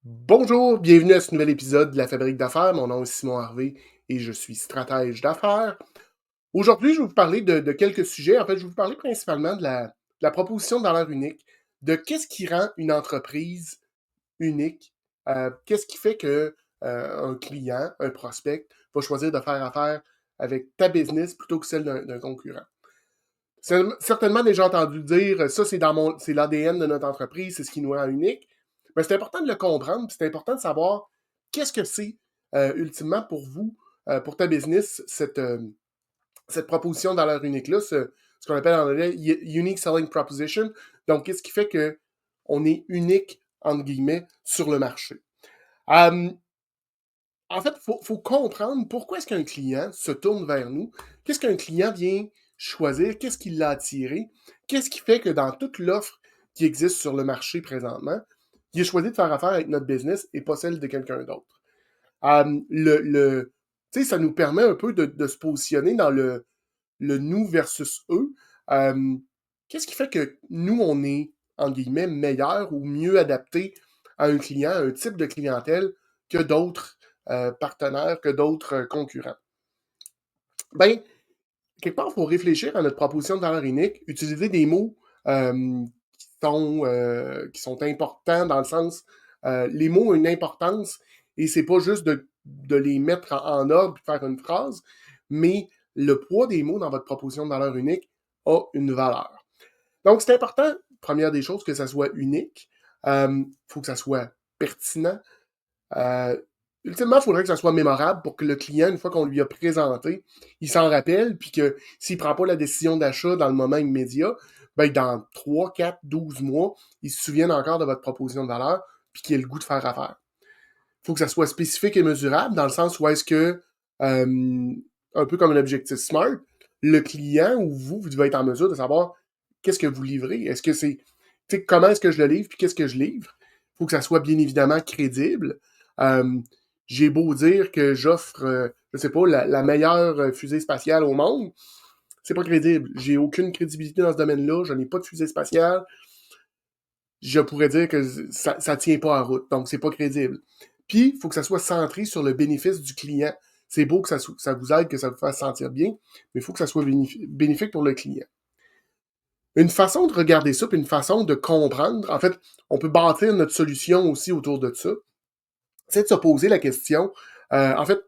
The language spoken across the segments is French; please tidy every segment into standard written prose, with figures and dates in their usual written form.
Bonjour, bienvenue à ce nouvel épisode de la Fabrique d'affaires. Mon nom est Simon Harvey et je suis stratège d'affaires. Aujourd'hui, je vais vous parler de quelques sujets. En fait, je vais vous parler principalement de la proposition de valeur unique, de qu'est-ce qui rend une entreprise unique, qu'est-ce qui fait que un client, un prospect, va choisir de faire affaire avec ta business plutôt que celle d'un concurrent. Certainement déjà entendu dire, ça c'est l'ADN de notre entreprise, c'est ce qui nous rend unique. Mais c'est important de le comprendre, puis c'est important de savoir qu'est-ce que c'est ultimement pour vous, pour ta business, cette proposition de valeur unique-là, ce qu'on appelle en anglais Unique Selling Proposition. Donc, qu'est-ce qui fait qu'on est unique, entre guillemets, sur le marché? Euh, En fait, il faut comprendre pourquoi est-ce qu'un client se tourne vers nous, qu'est-ce qu'un client vient choisir, qu'est-ce qui l'a attiré, qu'est-ce qui fait que dans toute l'offre qui existe sur le marché présentement, il a choisi de faire affaire avec notre business et pas celle de quelqu'un d'autre. Ça nous permet un peu de se positionner dans le nous versus eux. Euh, Qu'est-ce qui fait que nous, on est, en guillemets, meilleur ou mieux adapté à un client, à un type de clientèle que d'autres partenaires, que d'autres concurrents? Ben, quelque part, il faut réfléchir à notre proposition de valeur unique, utiliser des mots qui sont importants dans le sens, les mots ont une importance et c'est pas juste de les mettre en ordre et faire une phrase, mais le poids des mots dans votre proposition de valeur unique a une valeur. Donc, c'est important, première des choses, que ça soit unique. Il faut que ça soit pertinent. Euh, Ultimement, il faudrait que ça soit mémorable pour que le client, une fois qu'on lui a présenté, il s'en rappelle, puis que s'il ne prend pas la décision d'achat dans le moment immédiat, ben dans 3, 4, 12 mois, il se souvienne encore de votre proposition de valeur, puis qu'il ait le goût de faire affaire. Il faut que ça soit spécifique et mesurable, dans le sens où est-ce que, un peu comme un objectif SMART, le client ou vous devez être en mesure de savoir qu'est-ce que vous livrez. Est-ce que c'est, comment est-ce que je le livre, puis qu'est-ce que je livre? Il faut que ça soit bien évidemment crédible. Euh, j'ai beau dire que j'offre, je sais pas, la meilleure fusée spatiale au monde, c'est pas crédible. J'ai aucune crédibilité dans ce domaine-là, je n'ai pas de fusée spatiale. Je pourrais dire que ça tient pas en route, donc c'est pas crédible. Puis, il faut que ça soit centré sur le bénéfice du client. C'est beau que ça vous aide, que ça vous fasse sentir bien, mais il faut que ça soit bénéfique pour le client. Une façon de regarder ça, puis une façon de comprendre, en fait, on peut bâtir notre solution aussi autour de ça, c'est de se poser la question, en fait,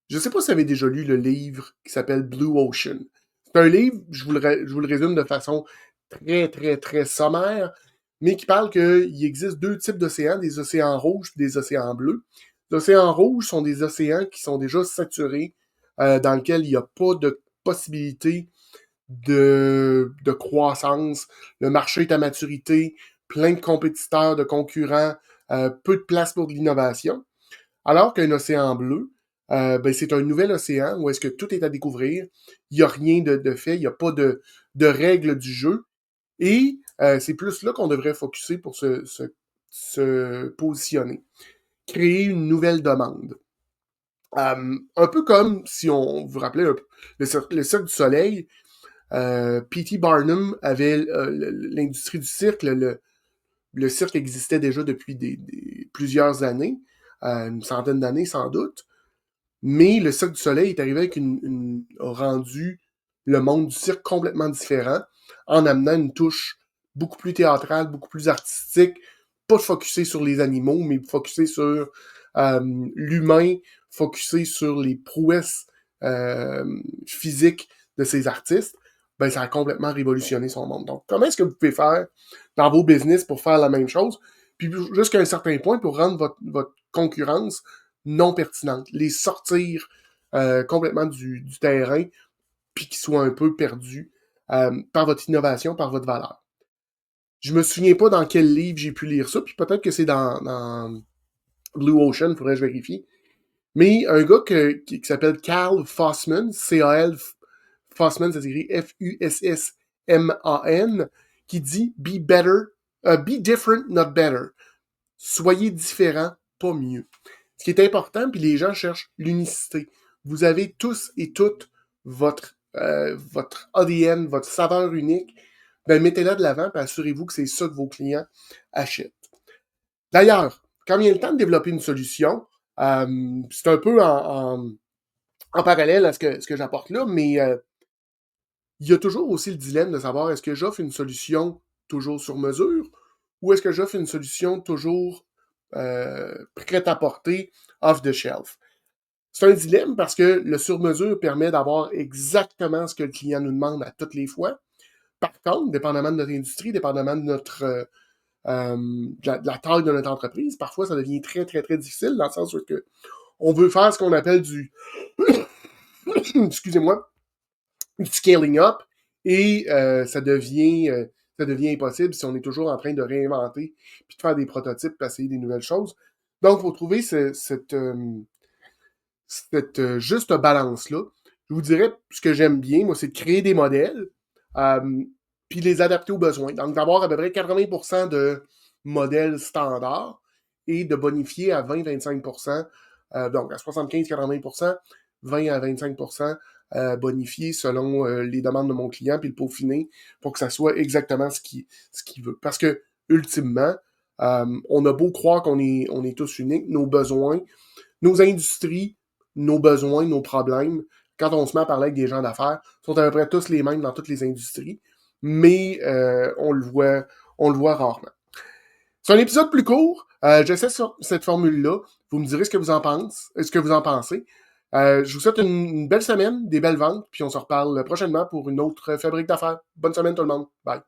je ne sais pas si vous avez déjà lu le livre qui s'appelle Blue Ocean. C'est un livre, je vous le résume de façon très, très, très sommaire, mais qui parle qu'il existe deux types d'océans, des océans rouges et des océans bleus. Les océans rouges sont des océans qui sont déjà saturés, dans lesquels il n'y a pas de possibilité de croissance. Le marché est à maturité, plein de compétiteurs, de concurrents, peu de place pour de l'innovation. Alors qu'un océan bleu, ben, c'est un nouvel océan où est-ce que tout est à découvrir. Il n'y a rien de fait, il n'y a pas de règles du jeu. Et c'est plus là qu'on devrait focuser pour se positionner. Créer une nouvelle demande. Un peu comme si on vous rappelez le Cirque du Soleil, P.T. Barnum avait l'industrie du cirque, le cirque existait déjà depuis plusieurs années, une centaine d'années sans doute. Mais le Cirque du Soleil est arrivé avec a rendu le monde du cirque complètement différent en amenant une touche beaucoup plus théâtrale, beaucoup plus artistique, pas focusé sur les animaux, mais focusé sur l'humain, focusé sur les prouesses physiques de ces artistes. Ben, ça a complètement révolutionné son monde. Donc, comment est-ce que vous pouvez faire dans vos business pour faire la même chose? Puis jusqu'à un certain point, pour rendre votre concurrence non pertinentes, les sortir complètement du terrain, puis qu'ils soient un peu perdus par votre innovation, par votre valeur. Je me souviens pas dans quel livre j'ai pu lire ça, puis peut-être que c'est dans Blue Ocean, faudrait que je vérifie. Mais un gars qui s'appelle Cal Fossman, C-A-L Fossman, ça s'écrit F-U-S-S-M-A-N, qui dit Be better, be different, not better. Soyez différent, pas mieux. Ce qui est important, puis les gens cherchent l'unicité. Vous avez tous et toutes votre ADN, votre saveur unique. Ben, mettez-la de l'avant, puis assurez-vous que c'est ça que vos clients achètent. D'ailleurs, quand vient le temps de développer une solution, c'est un peu en parallèle à ce que j'apporte là, mais il y a toujours aussi le dilemme de savoir est-ce que j'offre une solution toujours sur mesure ou est-ce que j'offre une solution toujours prête à porter off the shelf. C'est un dilemme parce que le sur-mesure permet d'avoir exactement ce que le client nous demande à toutes les fois. Par contre, dépendamment de notre industrie, dépendamment de de la taille de notre entreprise, parfois ça devient très, très, très difficile dans le sens où on veut faire ce qu'on appelle du excusez-moi, du scaling up et ça devient impossible si on est toujours en train de réinventer puis de faire des prototypes pour essayer des nouvelles choses. Donc, il faut trouver cette juste balance-là. Je vous dirais, ce que j'aime bien, moi, c'est de créer des modèles, puis les adapter aux besoins. Donc, d'avoir à peu près 80% de modèles standards et de bonifier à 20-25%, donc à 75-80%, 20 à 25% bonifié selon les demandes de mon client, puis le peaufiner pour que ça soit exactement ce qu'il veut. Parce que, ultimement, on a beau croire on est tous uniques, nos besoins, nos industries, nos besoins, nos problèmes, quand on se met à parler avec des gens d'affaires, sont à peu près tous les mêmes dans toutes les industries, mais on le voit rarement. C'est un épisode plus court. J'essaie cette formule-là. Vous me direz ce que vous en pensez. Je vous souhaite une belle semaine, des belles ventes, puis on se reparle prochainement pour une autre fabrique d'affaires. Bonne semaine tout le monde. Bye.